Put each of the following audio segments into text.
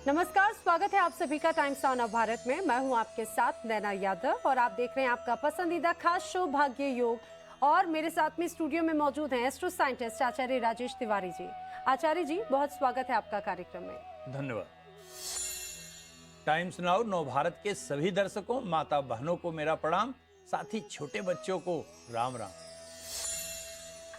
नमस्कार, स्वागत है आप सभी का टाइम्स ऑन ऑफ भारत में। मैं हूं आपके साथ नैना यादव और आप देख रहे हैं आपका पसंदीदा खास शो भाग्य योग। और मेरे साथ में स्टूडियो में मौजूद हैं एस्ट्रो साइंटिस्ट आचार्य राजेश तिवारी जी। आचार्य जी, बहुत स्वागत है आपका कार्यक्रम में। धन्यवाद। टाइम्स नाउ नव भारत के सभी दर्शकों, माता बहनों को मेरा प्रणाम, साथ ही छोटे बच्चों को राम राम।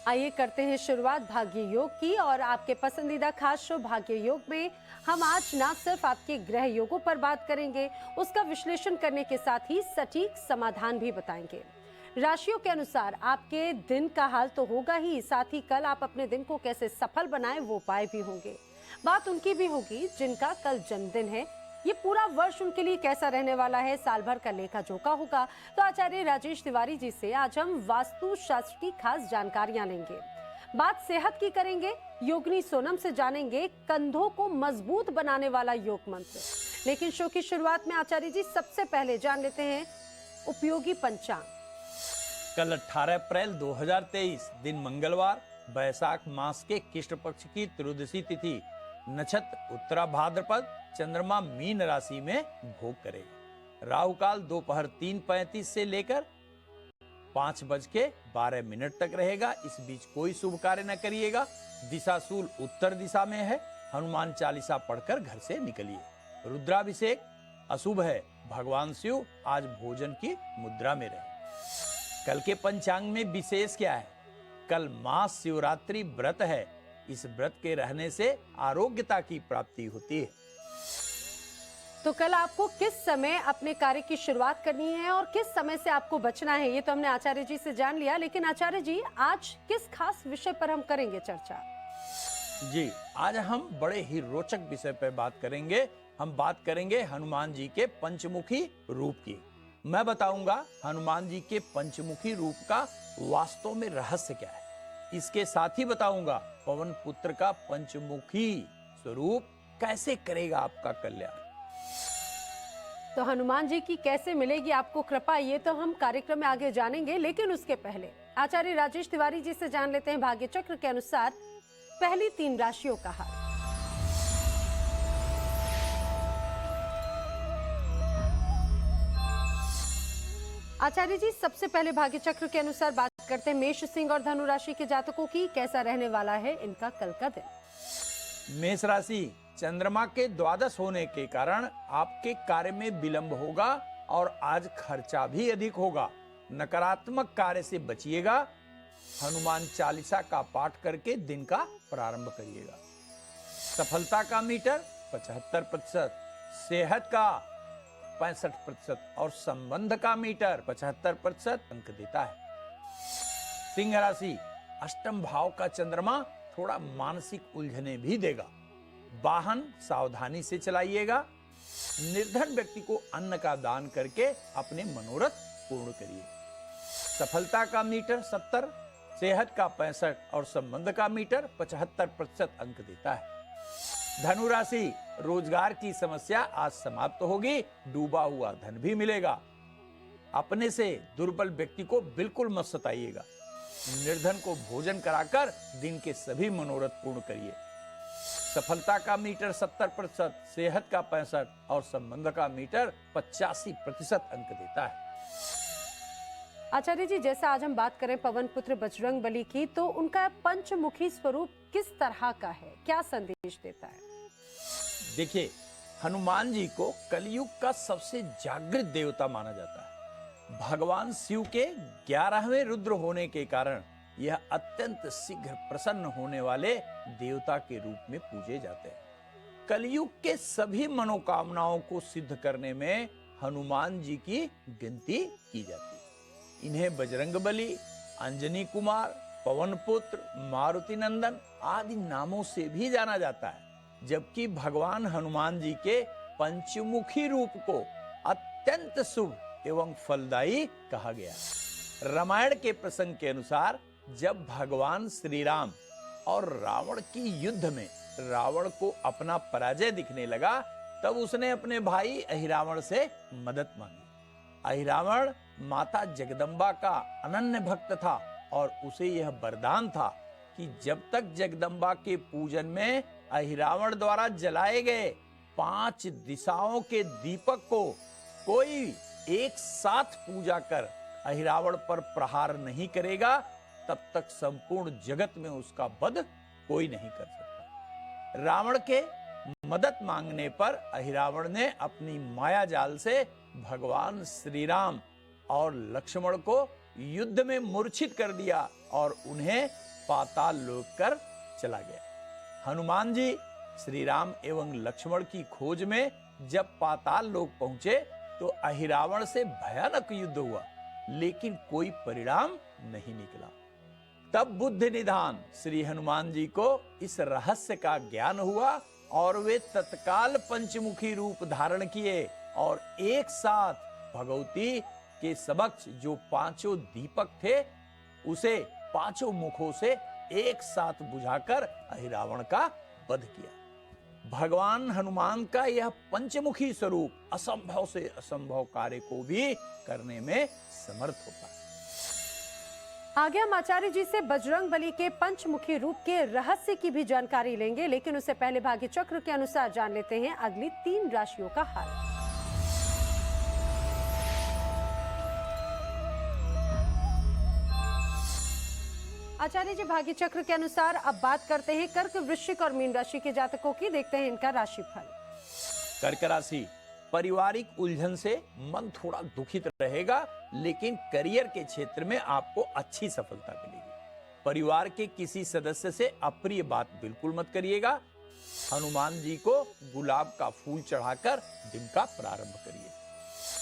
आइए करते हैं शुरुआत भाग्य योग की। और आपके पसंदीदा खास शो भाग्य योग में हम आज ना सिर्फ आपके ग्रह योगों पर बात करेंगे, उसका विश्लेषण करने के साथ ही सटीक समाधान भी बताएंगे। राशियों के अनुसार आपके दिन का हाल तो होगा ही, साथ ही कल आप अपने दिन को कैसे सफल बनाएं वो उपाय भी होंगे। बात उनकी भी होगी जिनका कल जन्मदिन है। ये पूरा वर्ष उनके लिए कैसा रहने वाला है, साल भर का लेखा जोखा होगा। तो आचार्य राजेश तिवारी जी से आज हम वास्तु शास्त्र की खास जानकारियां लेंगे। बात सेहत की करेंगे, योगिनी सोनम से जानेंगे कंधों को मजबूत बनाने वाला योग मंत्र। लेकिन शो की शुरुआत में आचार्य जी सबसे पहले जान लेते हैं उपयोगी पंचांग। कल 18 अप्रैल 2023 दिन मंगलवार, बैसाख मास के कृष्ण पक्ष की त्रयोदशी तिथि, नक्षत्र उत्तरा भाद्रपद, चंद्रमा मीन राशि में भोग करेगा। राहु काल दोपहर 3:35 से लेकर 5:12 तक रहेगा। इस बीच कोई शुभ कार्य न करिएगा। दिशाशूल उत्तर दिशा में है। हनुमान चालीसा पढ़कर घर से निकलिए। रुद्राभिषेक अशुभ है। भगवान शिव आज भोजन की मुद्रा में रहे। कल के पंचांग में विशेष क्या है? कल महाशिवरात्रि व्रत है। इस व्रत के रहने से आरोग्यता की प्राप्ति होती है। तो कल आपको किस समय अपने कार्य की शुरुआत करनी है और किस समय से आपको बचना है, ये तो हमने आचार्य जी से जान लिया। लेकिन आचार्य जी, आज किस खास विषय पर हम करेंगे चर्चा? जी, आज हम बड़े ही रोचक विषय पर बात करेंगे। हम बात करेंगे हनुमान जी के पंचमुखी रूप की। मैं बताऊंगा हनुमान जी के पंचमुखी रूप का वास्तव में रहस्य क्या है। इसके साथ ही बताऊंगा पवन पुत्र का पंचमुखी स्वरूप कैसे करेगा आपका कल्याण। तो हनुमान जी की कैसे मिलेगी आपको कृपा, ये तो हम कार्यक्रम में आगे जानेंगे। लेकिन उसके पहले आचार्य राजेश तिवारी जी से जान लेते हैं भाग्य चक्र के अनुसार पहली 3 राशियों का हाल। आचार्य जी, सबसे पहले भाग्य चक्र के अनुसार बात करते हैं मेष, सिंह और धनु राशि के जातकों की। कैसा रहने वाला है इनका कल का दिन? मेष राशि, चंद्रमा के द्वादश होने के कारण आपके कार्य में विलंब होगा और आज खर्चा भी अधिक होगा। नकारात्मक कार्य से बचिएगा। हनुमान चालीसा का पाठ करके दिन का प्रारंभ करिएगा। सफलता का मीटर 75%, सेहत का 65% और संबंध का मीटर 75% अंक देता है। सिंह राशि, अष्टम भाव का चंद्रमा थोड़ा मानसिक उलझने भी देगा। वाहन सावधानी से चलाइएगा। निर्धन व्यक्ति को अन्न का दान करके अपने मनोरथ पूर्ण करिए। सफलता का मीटर 70, सेहत का 65 और संबंध का मीटर 75% अंक देता है। धनु राशि, रोजगार की समस्या आज समाप्त होगी। डूबा हुआ धन भी मिलेगा। अपने से दुर्बल व्यक्ति को बिल्कुल मत सताइएगा। निर्धन को भोजन कराकर दिन के सभी मनोरथ पूर्ण करिए। सफलता का मीटर 70%, सेहत का 65 और संबंध का मीटर 85% अंक देता है। आचार्य जी, जैसा आज हम बात करें पवन पुत्र बजरंग बली की, तो उनका पंचमुखी स्वरूप किस तरह का है, क्या संदेश देता है? देखिए, हनुमान जी को कलयुग का सबसे जागृत देवता माना जाता है। भगवान शिव के 11वें रुद्र होने के कारण यह अत्यंत शीघ्र प्रसन्न होने वाले देवता के रूप में पूजे जाते हैं। कलयुग के सभी मनोकामनाओं को सिद्ध करने में हनुमान जी की गिनती की जाती है। इन्हें बजरंगबली, अंजनी कुमार, पवन पुत्र, मारुति नंदन आदि नामों से भी जाना जाता है। जबकि भगवान हनुमान जी के पंचमुखी रूप को अत्यंत शुभ एवं फलदायी कहा गया। रामायण के प्रसंग के अनुसार जब भगवान श्री राम और रावण की युद्ध में रावण को अपना पराजय दिखने लगा, तब उसने अपने भाई अहिरावण से मदद मांगी। अहिरावण माता जगदम्बा का अनन्य भक्त था और उसे यह वरदान था कि जब तक जगदम्बा के पूजन में अहिरावण द्वारा जलाए गए 5 दिशाओं के दीपक को कोई एक साथ पूजा कर अहिरावण पर प्रहार नहीं करेगा, तब तक संपूर्ण जगत में उसका वध कोई नहीं कर सकता। रावण के मदद मांगने पर अहिरावण ने अपनी माया जाल से भगवान श्री राम और लक्ष्मण को युद्ध में मूर्छित कर दिया और उन्हें पाताल लोक कर चला गया। हनुमान जी श्री राम एवं लक्ष्मण की खोज में जब पाताल लोक पहुंचे तो अहिरावण से भयानक युद्ध हुआ, लेकिन कोई परिणाम नहीं निकला। तब बुद्धि निधान श्री हनुमान जी को इस रहस्य का ज्ञान हुआ और वे तत्काल पंचमुखी रूप धारण किए और एक साथ भगवती के समक्ष जो 5 दीपक थे उसे 5 मुखों से एक साथ बुझाकर अहिरावण का वध किया। भगवान हनुमान का यह पंचमुखी स्वरूप असंभव से असंभव कार्य को भी करने में समर्थ होता है। आगे हम आचार्य जी से बजरंग बली के पंचमुखी रूप के रहस्य की भी जानकारी लेंगे, लेकिन उससे पहले भाग्य चक्र के अनुसार जान लेते हैं अगली 3 राशियों का हाल। आचार्य जी, भाग्य चक्र के अनुसार अब बात करते हैं कर्क, वृश्चिक और मीन राशि के जातकों की। देखते हैं इनका राशिफल। कर्क राशि, पारिवारिक उलझन से मन थोड़ा दुखित रहेगा, लेकिन करियर के क्षेत्र में आपको अच्छी सफलता मिलेगी। परिवार के किसी सदस्य से अप्रिय बात बिल्कुल मत करिएगा। हनुमान जी को गुलाब का फूल चढ़ाकर दिन का प्रारंभ करिए।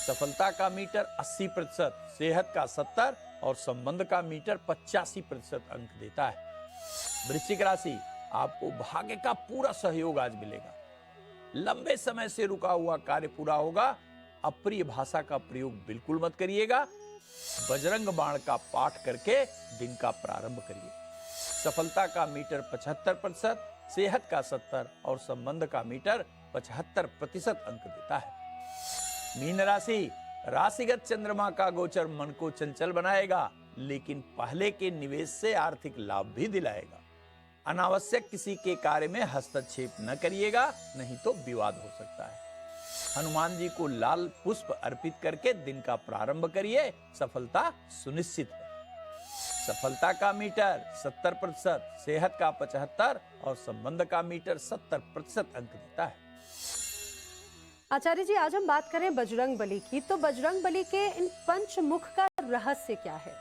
सफलता का मीटर 80%, सेहत का 70% और संबंध का मीटर 85% अंक देता है। वृश्चिक राशि, आपको भाग्य का पूरा सहयोग आज मिलेगा। लंबे समय से रुका हुआ कार्य पूरा होगा। अप्रिय भाषा का प्रयोग बिल्कुल मत करिएगा। बजरंग बाण का पाठ करके दिन का प्रारंभ करिए। सफलता का मीटर 75%, सेहत का 70% और संबंध का मीटर 75% अंक देता है। मीन राशि, राशिगत चंद्रमा का गोचर मन को चंचल बनाएगा, लेकिन पहले के निवेश से आर्थिक लाभ भी दिलाएगा। अनावश्यक किसी के कार्य में हस्तक्षेप न करिएगा, नहीं तो विवाद हो सकता है। हनुमान जी को लाल पुष्प अर्पित करके दिन का प्रारंभ करिए, सफलता सुनिश्चित है। सफलता का मीटर 70%, सेहत का 75% और संबंध का मीटर 70% अंक देता है। आचार्य जी, आज हम बात करें बजरंग बली की, तो बजरंग बली के इन पंचमुख का रहस्य क्या है?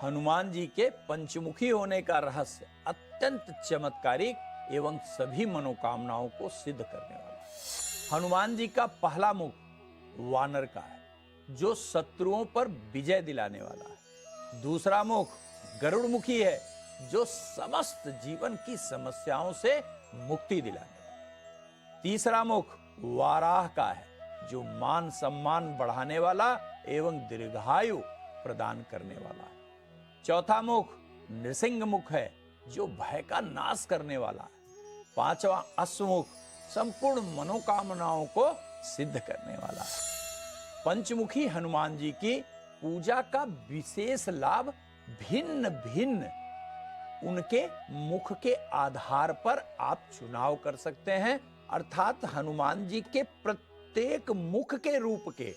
हनुमान जी के पंचमुखी होने का रहस्य अत्यंत चमत्कारिक एवं सभी मनोकामनाओं को सिद्ध करने वाला है। हनुमान जी का पहला मुख वानर का है, जो शत्रुओं पर विजय दिलाने वाला है। दूसरा मुख गरुड़ मुखी है, जो समस्त जीवन की समस्याओं से मुक्ति दिलाने वाला है। तीसरा मुख वाराह का है, जो मान सम्मान बढ़ाने वाला एवं दीर्घायु प्रदान करने वाला है। चौथा मुख नृसिंह मुख है, जो भय का नाश करने वाला है। पांचवा अश्वमुख संपूर्ण मनोकामनाओं को सिद्ध करने वाला है। पंचमुखी हनुमान जी की पूजा का विशेष लाभ भिन्न भिन्न उनके मुख के आधार पर आप चुनाव कर सकते हैं, अर्थात हनुमान जी के प्रत्येक मुख के रूप के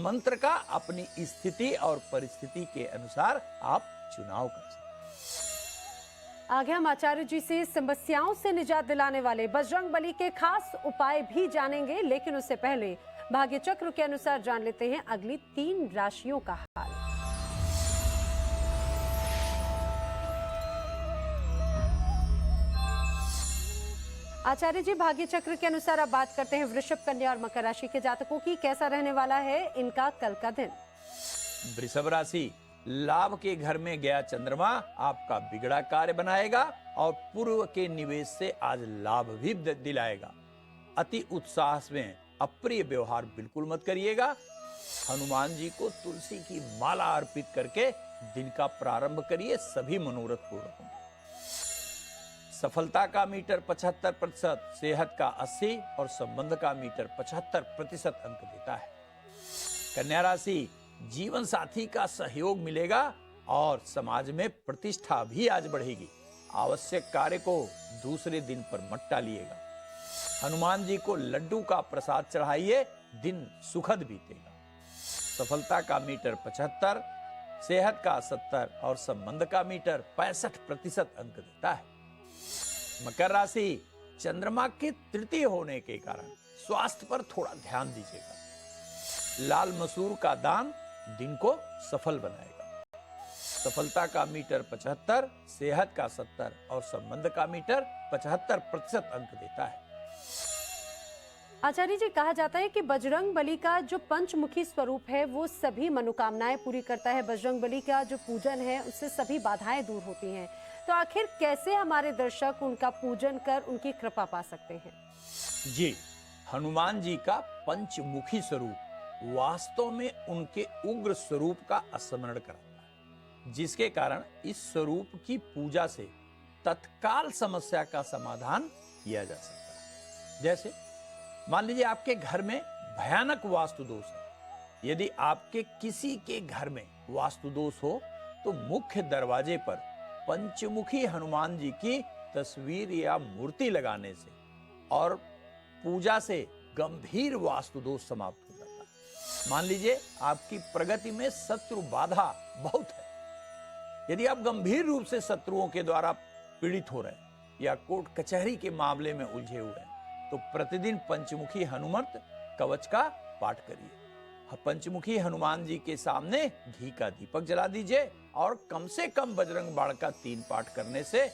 मंत्र का अपनी स्थिति और परिस्थिति के अनुसार आप चुनाव कर सकते हैं। आगे हम आचार्य जी से समस्याओं से निजात दिलाने वाले बजरंग बली के खास उपाय भी जानेंगे, लेकिन उससे पहले भाग्य चक्र के अनुसार जान लेते हैं अगली 3 राशियों का हाल। आचार्य जी, भाग्य चक्र के अनुसार अब बात करते हैं वृषभ, कन्या और मकर राशि के जातकों की। कैसा रहने वाला है इनका कल का दिन? वृषभ राशि, लाभ के घर में गया चंद्रमा आपका बिगड़ा कार्य बनाएगा और पूर्व के निवेश से आज लाभ भी दिलाएगा। अति उत्साह में अप्रिय व्यवहार बिल्कुल मत करिएगा। हनुमान जी को तुलसी की माला अर्पित करके दिन का प्रारंभ करिए, सभी मनोरथ पूर्ण होंगे। सफलता का मीटर 75%, सेहत का 80% और संबंध का मीटर 75% अंक देता है। कन्या राशि, जीवन साथी का सहयोग मिलेगा और समाज में प्रतिष्ठा भी आज बढ़ेगी। आवश्यक कार्य को दूसरे दिन पर मत टालिएगा। हनुमान जी को लड्डू का प्रसाद चढ़ाइए, दिन सुखद बीतेगा। सफलता का मीटर 75, सेहत का 70 और संबंध का मीटर 65% अंक देता है। मकर राशि, चंद्रमा के तृतीय होने के कारण स्वास्थ्य पर थोड़ा ध्यान दीजिएगा। लाल मसूर का दान दिन को सफल बनाएगा। सफलता का मीटर 75, सेहत का 70 और संबंध का मीटर 75% अंक देता है। आचार्य जी, कहा जाता है कि बजरंग बली का जो पंचमुखी स्वरूप है वो सभी मनोकामनाएं पूरी करता है। बजरंग बली का जो पूजन है उससे सभी बाधाएं दूर होती हैं। तो आखिर कैसे हमारे दर्शक उनका पूजन कर उनकी कृपा पा सकते हैं? जी, हनुमान जी का पंचमुखी स्वरूप वास्तव में उनके उग्र स्वरूप का स्मरण कराता है, जिसके कारण इस स्वरूप की पूजा से तत्काल समस्या का समाधान किया जा सकता है। जैसे मान लीजिए आपके घर में भयानक वास्तु दोष है। यदि आपके किसी के घर में वास्तु दोष हो तो मुख्य दरवाजे पर पंचमुखी हनुमान जी की तस्वीर या मूर्ति लगाने से और पूजा से गंभीर वास्तु दोष समाप्त हो जाता है। मान लीजिए आपकी प्रगति में शत्रु बाधा बहुत है। यदि आप गंभीर रूप से शत्रुओं के द्वारा पीड़ित हो रहे हैं या कोर्ट कचहरी के मामले में उलझे हुए हैं, तो प्रतिदिन पंचमुखी हनुमत कवच का पाठ करिए। पंचमुखी हनुमान जी के सामने घी का दीपक जला दीजिए और कम से कम बजरंग बाण का 3 पाठ करने से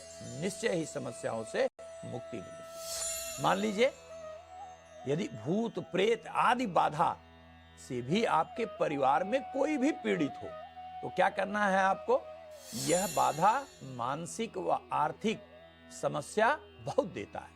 निश्चय ही समस्याओं से मुक्ति मिलेगी। मान लीजिए यदि भूत प्रेत आदि बाधा से भी आपके परिवार में कोई भी पीड़ित हो तो क्या करना है आपको? यह बाधा मानसिक व आर्थिक समस्या बहुत देता है।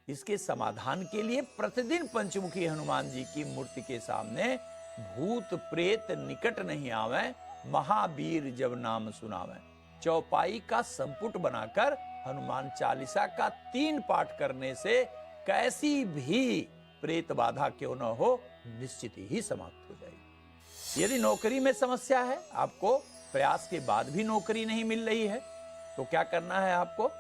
इसके समाधान के लिए प्रतिदिन पंचमुखी हनुमान जी की मूर्ति के सामने भूत प्रेत निकट नहीं आवे, महावीर जब नाम सुनावे, चौपाई का संपुट बनाकर हनुमान चालीसा का 3 पाठ करने से कैसी भी प्रेत बाधा क्यों न हो निश्चित ही समाप्त हो जाएगी। यदि नौकरी में समस्या है, आपको प्रयास के बाद भी नौकरी नहीं मिल रही है, तो क्या करना है आपको?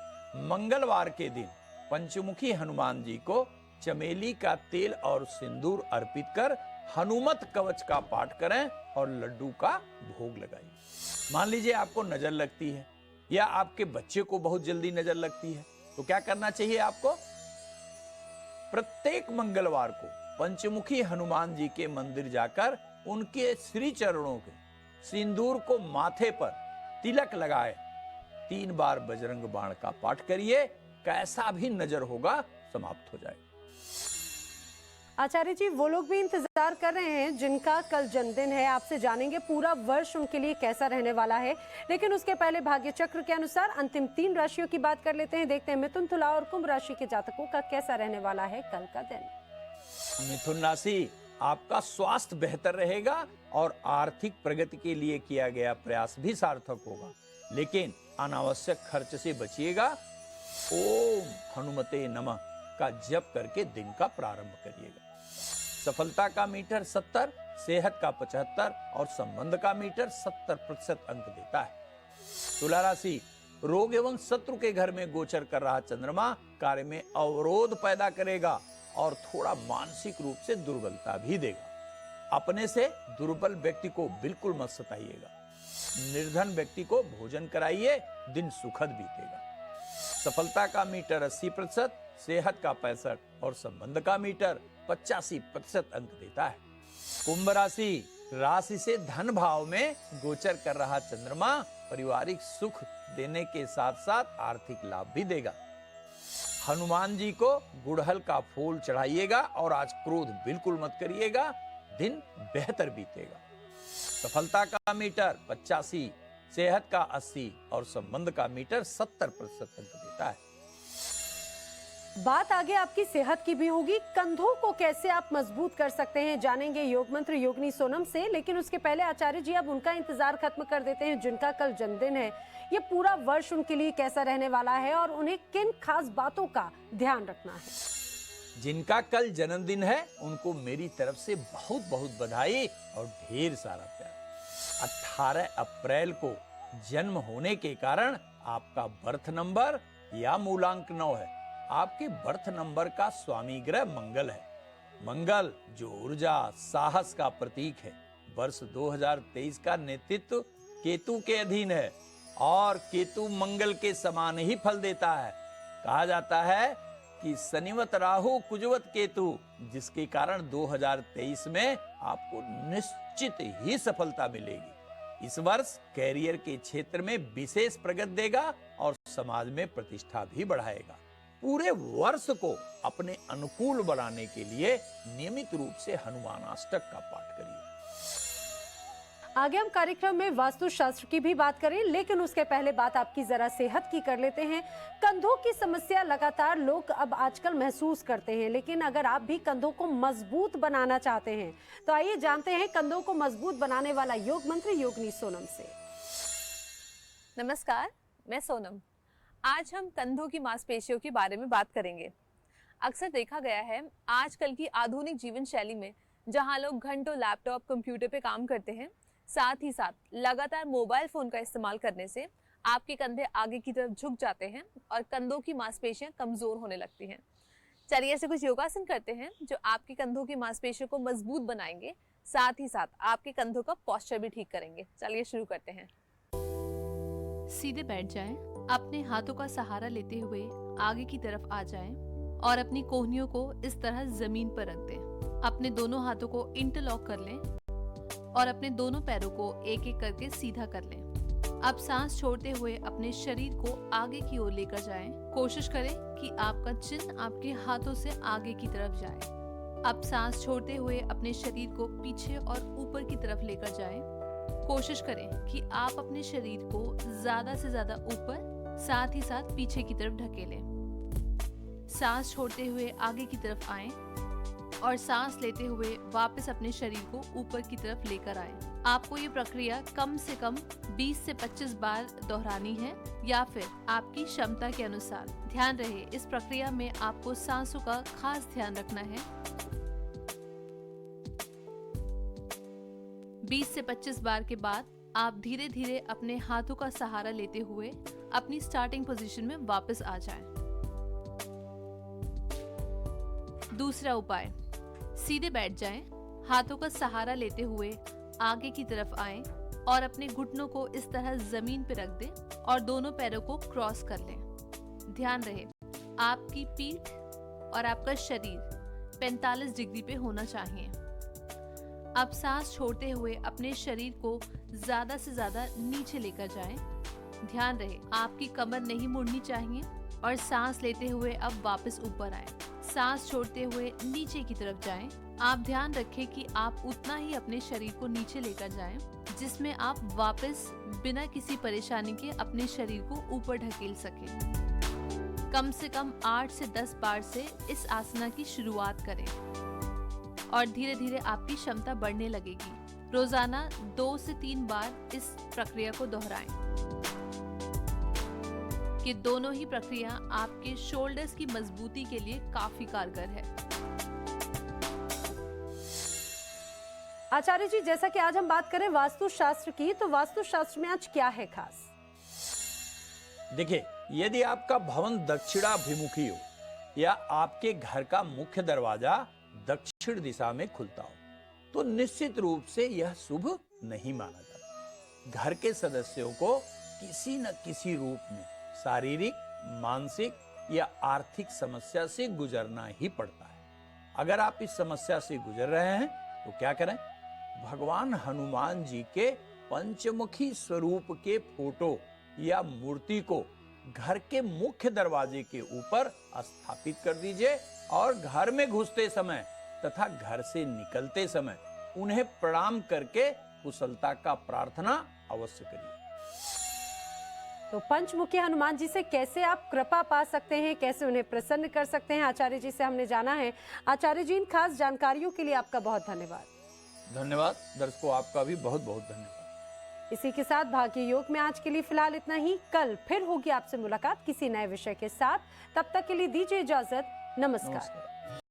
मंगलवार के दिन पंचमुखी हनुमान जी को चमेली का तेल और सिंदूर अर्पित कर हनुमत कवच का पाठ करें और लड्डू का भोग लगाइए। मान लीजिए आपको नजर लगती है या आपके बच्चे को बहुत जल्दी नजर लगती है, तो क्या करना चाहिए आपको? प्रत्येक मंगलवार को पंचमुखी हनुमान जी के मंदिर जाकर उनके श्री चरणों के सिंदूर को माथे पर तिलक लगाए 3 बार बजरंग बाण का पाठ करिए, कैसा भी नजर होगा समाप्त हो जाए। आचार्य जी, वो लोग भी इंतजार कर रहे हैं जिनका कल जन्मदिन है। आपसे जानेंगे पूरा वर्ष उनके लिए कैसा रहने वाला है, लेकिन उसके पहले भाग्य चक्र के अनुसार अंतिम 3 राशियों की बात कर लेते हैं। देखते हैं मिथुन, तुला और कुंभ राशि के जातकों का कैसा रहने वाला है कल का दिन। मिथुन राशि, आपका स्वास्थ्य बेहतर रहेगा और आर्थिक प्रगति के लिए किया गया प्रयास भी सार्थक होगा, लेकिन अनावश्यक खर्च से बचिएगा। ओम हनुमते नमः का जप करके दिन का प्रारंभ करिएगा। सफलता का मीटर 70, सेहत का 75 और संबंध का मीटर 70% अंक देता है। तुला राशि, रोग एवं शत्रु के घर में गोचर कर रहा चंद्रमा कार्य में अवरोध पैदा करेगा और थोड़ा मानसिक रूप से दुर्बलता भी देगा। अपने से दुर्बल व्यक्ति को बिल्कुल मत सताइएगा। निर्धन व्यक्ति को भोजन कराइए, दिन सुखद बीतेगा। सफलता का मीटर 80%, सेहत का 65 और संबंध का मीटर 85% अंक देता है। कुंभ राशि, राशि से धन भाव में गोचर कर रहा चंद्रमा पारिवारिक सुख देने के साथ साथ आर्थिक लाभ भी देगा। हनुमान जी को गुड़हल का फूल चढ़ाइएगा और आज क्रोध बिल्कुल मत करिएगा, दिन बेहतर बीतेगा। सफलता का मीटर 85, सेहत का 80 और संबंध का मीटर 70% अंक देता है। बात आगे आपकी सेहत की भी होगी। कंधों को कैसे आप मजबूत कर सकते हैं, जानेंगे योग मंत्र योगिनी सोनम से। लेकिन उसके पहले आचार्य जी, अब उनका इंतजार खत्म कर देते हैं जिनका कल जन्मदिन है। ये पूरा वर्ष उनके लिए कैसा रहने वाला है और उन्हें किन खास बातों का ध्यान रखना है? जिनका कल जन्मदिन है उनको मेरी तरफ से बहुत बहुत बधाई और ढेर सारा प्यार। 18 अप्रैल को जन्म होने के कारण आपका बर्थ नंबर या मूलांक 9 है, आपके बर्थ नंबर का स्वामी ग्रह मंगल है। मंगल जो ऊर्जा साहस का प्रतीक है, वर्ष 2023 का नेतृत्व केतु के अधीन है और केतु मंगल के समान ही फल देता है। कहा जाता है कि शनिवत राहु कुजवत केतु, जिसके कारण 2023 में आपको निश्चित ही सफलता मिलेगी। इस वर्ष कैरियर के क्षेत्र में विशेष प्रगति देगा और समाज में प्रतिष्ठा भी बढ़ाएगा। पूरे वर्ष को अपने अनुकूल बनाने के लिए नियमित रूप से हनुमान अष्टक का पाठ करिए। आगे हम कार्यक्रम में वास्तु शास्त्र की भी बात करें, लेकिन उसके पहले बात आपकी जरा सेहत की कर लेते हैं। कंधों की समस्या लगातार लोग अब आजकल महसूस करते हैं, लेकिन अगर आप भी कंधों को मजबूत बनाना चाहते हैं तो आइए जानते हैं कंधों को मजबूत बनाने वाला योग मंत्र योगिनी सोनम से। नमस्कार, मैं सोनम। आज हम कंधों की मांसपेशियों के बारे में बात करेंगे। अक्सर देखा गया है आजकल की आधुनिक जीवन शैली में, जहां लोग घंटों लैपटॉप कंप्यूटर पे काम करते हैं, साथ ही साथ लगातार मोबाइल फोन का इस्तेमाल करने से आपके कंधे आगे की तरफ झुक जाते हैं और कंधों की मांसपेशियां कमजोर होने लगती हैं। चलिए ऐसे कुछ योगासन करते हैं जो आपके कंधों की मांसपेशियों को मजबूत बनाएंगे, साथ ही साथ आपके कंधों का पोस्चर भी ठीक करेंगे। चलिए शुरू करते हैं। सीधे बैठ जाएं, अपने हाथों का सहारा लेते हुए आगे की तरफ आ जाएं और अपनी कोहनियों को इस तरह जमीन पर रख दें। अपने दोनों हाथों को इंटरलॉक कर लें और अपने दोनों पैरों को एक एक करके सीधा कर लें। अब सांस छोड़ते हुए अपने शरीर को आगे की ओर लेकर जाएं। कोशिश करें कि आपका चिन्ह आपके हाथों से आगे की तरफ जाए। अब सांस छोड़ते हुए अपने शरीर को पीछे और ऊपर की तरफ लेकर जाएं। कोशिश करें कि आप अपने शरीर को ज्यादा से ज्यादा ऊपर, साथ ही साथ पीछे की तरफ ढकेलें। सांस छोड़ते हुए आगे की तरफ आएं और सांस लेते हुए वापस अपने शरीर को ऊपर की तरफ लेकर आएं। आपको ये प्रक्रिया कम से कम 20 से 25 बार दोहरानी है या फिर आपकी क्षमता के अनुसार। ध्यान रहे, इस प्रक्रिया में आपको सांसों का खास ध्यान रखना है। 20 से 25 बार के बाद आप धीरे धीरे अपने हाथों का सहारा लेते हुए अपनी स्टार्टिंग पोजीशन में वापस आ जाएं। दूसरा उपाय, सीधे बैठ जाएं, हाथों का सहारा लेते हुए आगे की तरफ आएं और अपने घुटनों को इस तरह जमीन पर रख दें और दोनों पैरों को क्रॉस कर लें। ध्यान रहे, आपकी पीठ और आपका शरीर 45 डिग्री पे होना चाहिए। अब सांस छोड़ते हुए अपने शरीर को ज्यादा से ज्यादा नीचे लेकर जाएं। ध्यान रहे, आपकी कमर नहीं मुड़नी चाहिए और सांस लेते हुए अब वापस ऊपर आएं। सांस छोड़ते हुए नीचे की तरफ जाएं। आप ध्यान रखें कि आप उतना ही अपने शरीर को नीचे लेकर जाएं, जिसमें आप वापस बिना किसी परेशानी के अपने शरीर को ऊपर ढकेल सकें। कम से कम 8 से 10 बार से इस आसना की शुरुआत करें और धीरे धीरे आपकी क्षमता बढ़ने लगेगी। रोजाना 2 से 3 बार इस प्रक्रिया को दोहराएं। कि दोनों ही प्रक्रिया आपके शोल्डर्स की मजबूती के लिए काफी कारगर है। आचार्य जी, जैसा कि आज हम बात करें वास्तु शास्त्र की, तो वास्तु शास्त्र में आज क्या है खास? देखिए, यदि आपका भवन दक्षिणाभिमुखी हो या आपके घर का मुख्य दरवाजा दक्षिण दिशा में खुलता हो, तो निश्चित रूप से यह शुभ नहीं माना जाता। घर के सदस्यों को किसी न किसी रूप में शारीरिक, मानसिक या आर्थिक समस्या से गुजरना ही पड़ता है। अगर आप इस समस्या से गुजर रहे हैं तो क्या करें? भगवान हनुमान जी के पंचमुखी स्वरूप के फोटो या मूर्ति को घर के मुख्य दरवाजे के ऊपर स्थापित कर दीजिए और घर में घुसते समय तथा घर से निकलते समय उन्हें प्रणाम करके कुशलता का प्रार्थना अवश्य करिए। तो पंचमुखी हनुमान जी से कैसे आप कृपा पा सकते हैं, कैसे उन्हें प्रसन्न कर सकते हैं, आचार्य जी से हमने जाना है। आचार्य जी, इन खास जानकारियों के लिए आपका बहुत धन्यवाद। धन्यवाद दर्शकों, आपका भी बहुत बहुत धन्यवाद। इसी के साथ भाग्य योग में आज के लिए फिलहाल इतना ही। कल फिर होगी आपसे मुलाकात किसी नए विषय के साथ। तब तक के लिए दीजिए इजाजत। नमस्कार।